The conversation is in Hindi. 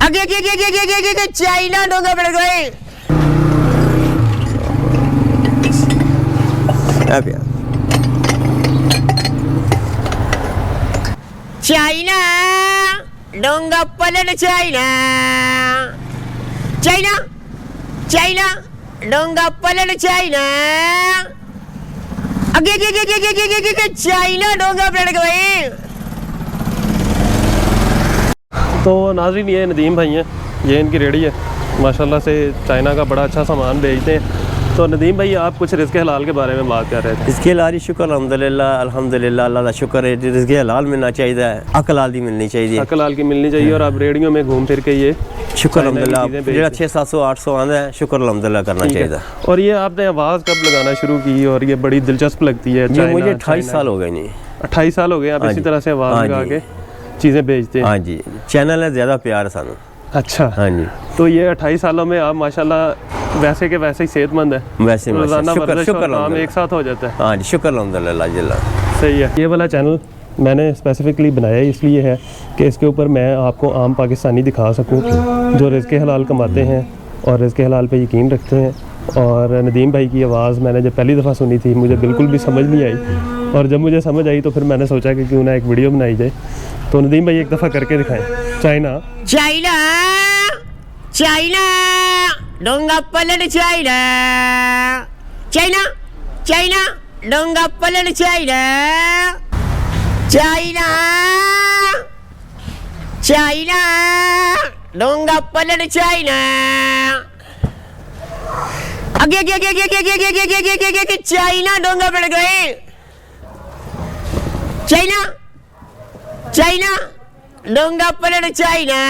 आगे चाइना डोंगा पड़ गए। चाइना डोंगा पलट चाइना, चाइना चाइना डोंगा पलट चाइना, आगे चाइना डोंगा पलट गए। तो नाज़रीन ये नदीम भाई हैं, ये इनकी रेडी है, माशाल्लाह से चाइना का बड़ा अच्छा सामान बेचते हैं। तो नदीम भाई आप कुछ रिज़्क़ हलाल के बारे में बात कर रहे थे। इसके हलाल शुक्र अल्हम्दुलिल्लाह अल्हम्दुलिल्लाह अल्लाह का शुक्र है। रिज़्क़ हलाल मिलना चाहिए, अकल हलाल दी मिलनी चाहिए, अकल हलाल की मिलनी चाहिए। और आप रेडियो में घूम फिर के ये शुक्र अल्हम्दुलिल्लाह जो 600-700-800 आंदा है शुक्र अल्हम्दुलिल्लाह करना चाहिए। और ये आपने आवाज़ कब लगाना शुरू की और ये बड़ी दिलचस्प लगती है? मुझे 28 साल हो गए। नहीं 28 साल हो गए आप इसी तरह से आवाज़ लगा के चीज़ें बेचते हैं? हाँ जी, चैनल है ज़्यादा प्यार है सानू। अच्छा हाँ जी। तो ये 28 सालों में आप माशाल्लाह वैसे के वैसे ही सेहतमंद है, वैसे रोज़ाना शुक्र वर्जिश और काम एक साथ हो जाता है। हाँ जी, शुक्र अल्हम्दुलिल्लाह। सही है। ये वाला चैनल मैंने स्पेसिफिकली बनाया इसलिए है कि इसके ऊपर मैं आपको आम पाकिस्तानी दिखा सकूं जो रिज़्क़ हलाल कमाते हैं और रिज़्क़ हलाल पे यकीन रखते हैं। और नदीम भाई की आवाज़ मैंने जब पहली दफ़ा सुनी थी मुझे बिल्कुल भी समझ नहीं आई, और जब मुझे समझ आई तो फिर मैंने सोचा कि क्यों ना एक वीडियो बनाई जाए। तो नदीम भाई एक दफ़ा करके दिखाएं। चाइना चाइना चाइना डोंगा पलट चाइना, चाइना चाइना डोंगा पलट चाइना, चाइना चाइना डोंगा पलट चाइना, आगे चाइना डोंगा पड़ गए। चाइना चाइना डोंगा पलट चाइना।